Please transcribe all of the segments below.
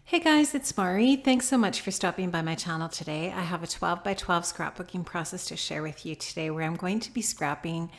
Hey guys, it's Mari. Thanks so much for stopping by my channel today. I have a 12 by 12 scrapbooking process to share with you today where I'm going to be scrapping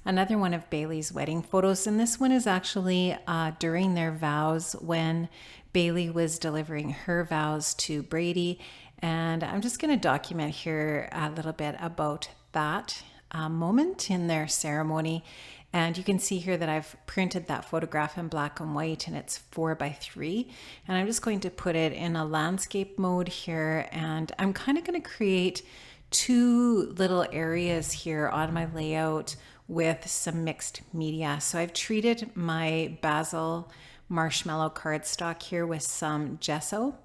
another one of Bailey's wedding photos. And this one is actually during their vows when Bailey was delivering her vows to Brady. And I'm just going to document here a little bit about that moment in their ceremony. And you can see here that I've printed that photograph in black and white and it's 4x3. And I'm just going to put it in a landscape mode here. And I'm kind of going to create two little areas here on my layout with some mixed media. So I've treated my basil marshmallow cardstock here with some gesso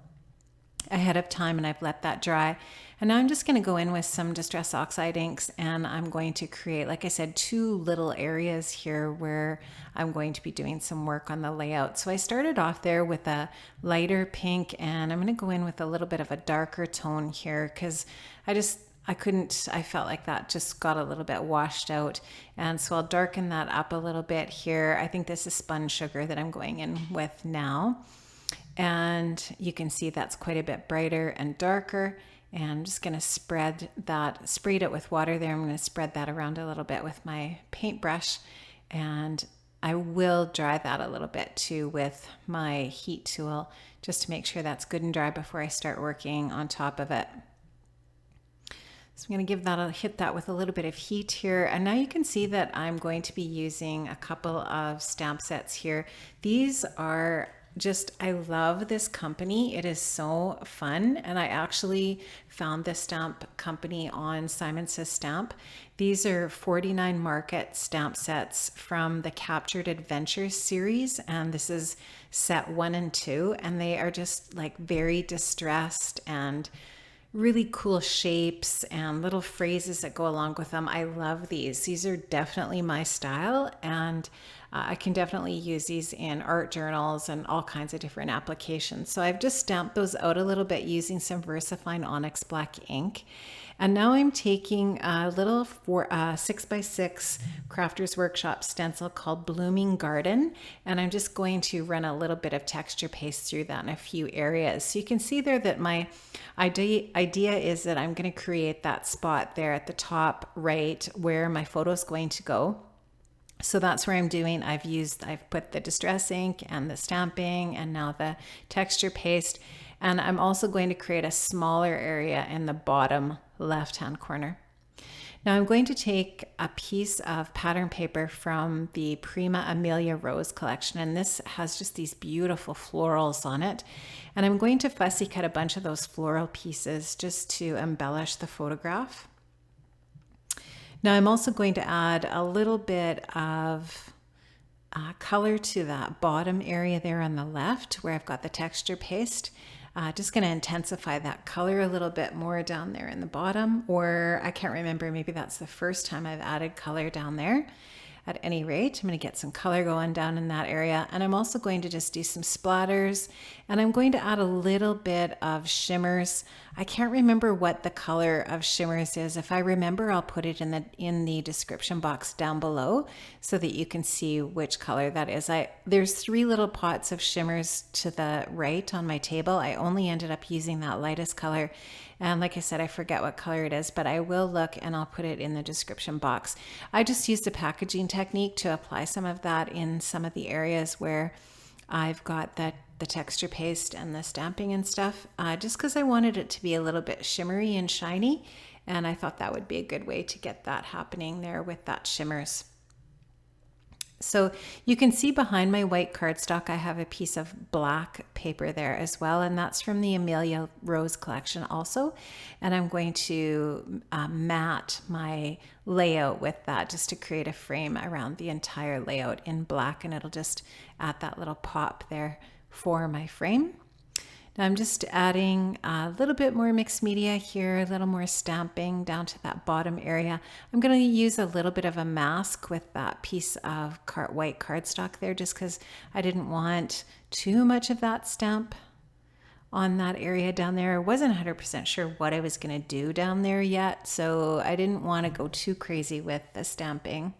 ahead of time, and I've let that dry. And now I'm just going to go in with some Distress Oxide inks, and I'm going to create, like I said, two little areas here where I'm going to be doing some work on the layout. So I started off there with a lighter pink, and I'm going to go in with a little bit of a darker tone here because I felt like that just got a little bit washed out. And so I'll darken that up a little bit here. I think this is spun sugar that I'm going in with now. And you can see that's quite a bit brighter and darker. And I'm just going to sprayed it with water there. I'm going to spread that around a little bit with my paintbrush. And I will dry that a little bit too with my heat tool, just to make sure that's good and dry before I start working on top of it. So I'm going to hit that with a little bit of heat here. And now you can see that I'm going to be using a couple of stamp sets here. These are I love this company. It is so fun. And I actually found this stamp company on Simon Says Stamp. These are 49 Market stamp sets from the Captured Adventures series. And this is set 1 and 2. And they are just like very distressed and really cool shapes and little phrases that go along with them. I love these. These are definitely my style, and I can definitely use these in art journals and all kinds of different applications. So I've just stamped those out a little bit using some VersaFine Onyx Black ink. And now I'm taking a little 6x6 Crafters Workshop stencil called Blooming Garden. And I'm just going to run a little bit of texture paste through that in a few areas. So you can see there that my idea is that I'm going to create that spot there at the top right where my photo is going to go. So that's where I'm doing. I've put the distress ink and the stamping and now the texture paste. And I'm also going to create a smaller area in the bottom left-hand corner. Now I'm going to take a piece of pattern paper from the Prima Amelia Rose collection, and this has just these beautiful florals on it. And I'm going to fussy cut a bunch of those floral pieces just to embellish the photograph. Now I'm also going to add a little bit of color to that bottom area there on the left where I've got the texture paste. Just going to intensify that color a little bit more down there in the bottom, or I can't remember, maybe that's the first time I've added color down there. At any rate, I'm going to get some color going down in that area. And I'm also going to just do some splatters, and I'm going to add a little bit of Shimmerz. I can't remember what the color of Shimmerz is. If I remember, I'll put it in the description box down below so that you can see which color that is. There's 3 little pots of Shimmerz to the right on my table. I only ended up using that lightest color. And like I said, I forget what color it is, but I will look and I'll put it in the description box. I just used a packaging technique to apply some of that in some of the areas where I've got the texture paste and the stamping and stuff, just because I wanted it to be a little bit shimmery and shiny. And I thought that would be a good way to get that happening there with that Shimmerz. So you can see behind my white cardstock, I have a piece of black paper there as well. And that's from the Amelia Rose collection also. And I'm going to mat my layout with that just to create a frame around the entire layout in black. And it'll just add that little pop there for my frame. Now I'm just adding a little bit more mixed media here, a little more stamping down to that bottom area. I'm going to use a little bit of a mask with that piece of white cardstock there, just because I didn't want too much of that stamp on that area down there. I wasn't 100% sure what I was going to do down there yet, so I didn't want to go too crazy with the stamping.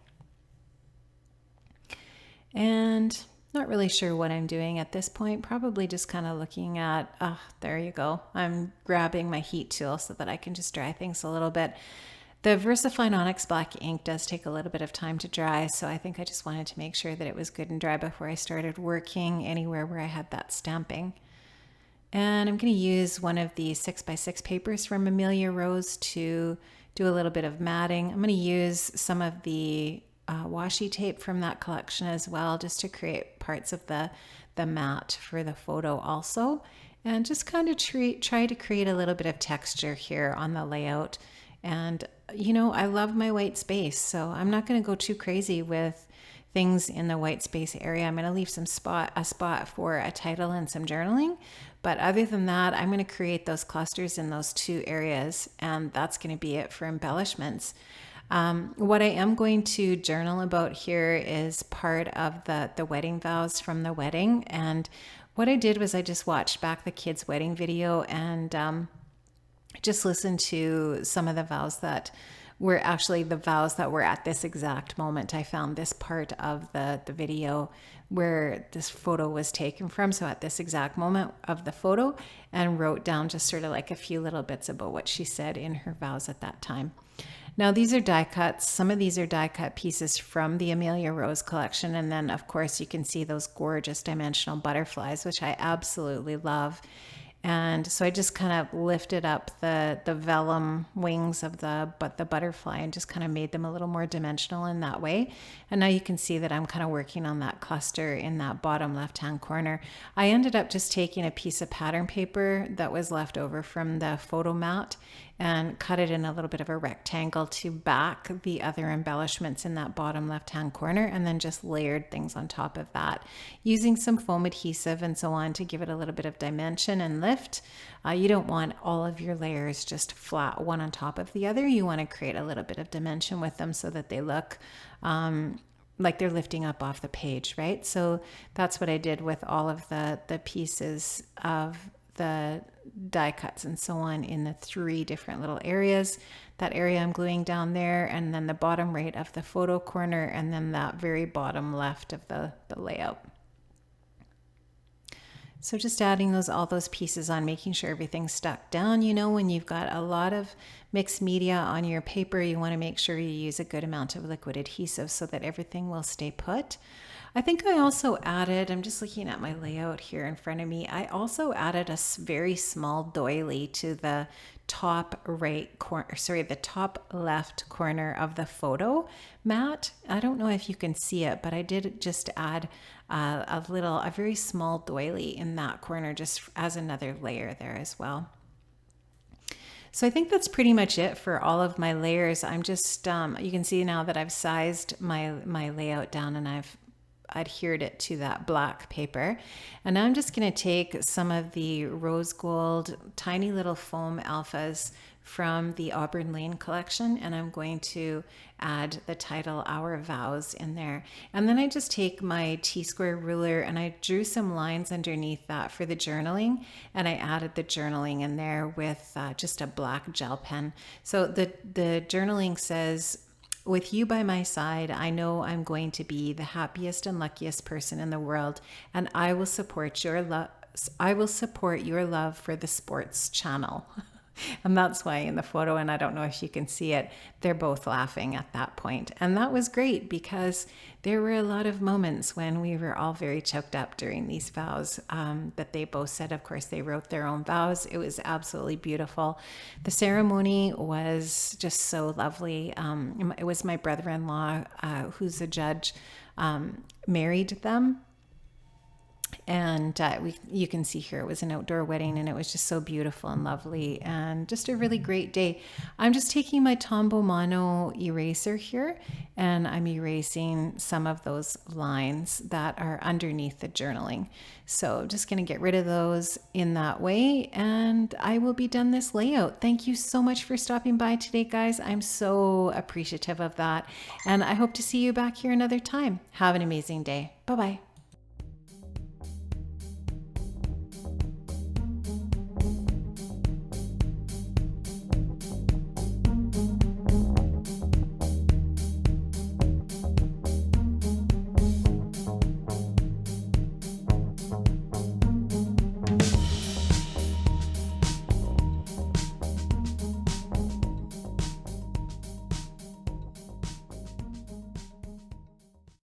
And Not really sure what I'm doing at this point. Probably just kind of looking at, there you go. I'm grabbing my heat tool so that I can just dry things a little bit. The VersaFine Onyx Black ink does take a little bit of time to dry, so I think I just wanted to make sure that it was good and dry before I started working anywhere where I had that stamping. And I'm going to use one of the 6x6 papers from Amelia Rose to do a little bit of matting. I'm going to use some of the washi tape from that collection as well, just to create parts of the mat for the photo also. And just kind of try to create a little bit of texture here on the layout. And, you know, I love my white space, so I'm not going to go too crazy with things in the white space area. I'm going to leave a spot for a title and some journaling. But other than that, I'm going to create those clusters in those two areas, and that's going to be it for embellishments. What I am going to journal about here is part of the wedding vows from the wedding. And what I did was I just watched back the kids' wedding video and just listened to some of the vows that were actually the vows that were at this exact moment. I found this part of the video where this photo was taken from, so at this exact moment of the photo, and wrote down just sort of like a few little bits about what she said in her vows at that time. Now these are die cuts. Some of these are die cut pieces from the Amelia Rose collection, and then of course you can see those gorgeous dimensional butterflies, which I absolutely love. And so I just kind of lifted up the vellum wings of the butterfly and just kind of made them a little more dimensional in that way. And now you can see that I'm kind of working on that cluster in that bottom left-hand corner. I ended up just taking a piece of pattern paper that was left over from the photo mat and cut it in a little bit of a rectangle to back the other embellishments in that bottom left-hand corner, and then just layered things on top of that using some foam adhesive and so on to give it a little bit of dimension and lift. You don't want all of your layers just flat one on top of the other. You want to create a little bit of dimension with them so that they look like they're lifting up off the page, right? So that's what I did with all of the pieces of the die cuts and so on in the 3 different little areas. That area I'm gluing down there, and then the bottom right of the photo corner, and then that very bottom left of the layout. So just adding all those pieces on, making sure everything's stuck down. You know, when you've got a lot of mixed media on your paper, you want to make sure you use a good amount of liquid adhesive so that everything will stay put. I think I also added, I'm just looking at my layout here in front of me, I also added a very small doily to the top right corner, the top left corner of the photo mat. I don't know if you can see it, but I did just add a very small doily in that corner just as another layer there as well. So I think that's pretty much it for all of my layers. I'm just, you can see now that I've sized my layout down and I've adhered it to that black paper. And now I'm just going to take some of the rose gold tiny little foam alphas from the Auburn Lane collection, and I'm going to add the title Our Vows in there. And then I just take my T-square ruler and I drew some lines underneath that for the journaling, and I added the journaling in there with just a black gel pen. So the journaling says, "With you by my side, I know I'm going to be the happiest and luckiest person in the world, and I will support your love. I will support your love for the sports channel." And that's why in the photo, and I don't know if you can see it, they're both laughing at that point. And that was great because there were a lot of moments when we were all very choked up during these vows that they both said. Of course, they wrote their own vows. It was absolutely beautiful. The ceremony was just so lovely. It was my brother-in-law, who's a judge, married them. And you can see here it was an outdoor wedding, and it was just so beautiful and lovely and just a really great day. I'm just taking my Tombow Mono eraser here, and I'm erasing some of those lines that are underneath the journaling. So I'm just going to get rid of those in that way, and I will be done this layout. Thank you so much for stopping by today, guys. I'm so appreciative of that, and I hope to see you back here another time. Have an amazing day. Bye-bye.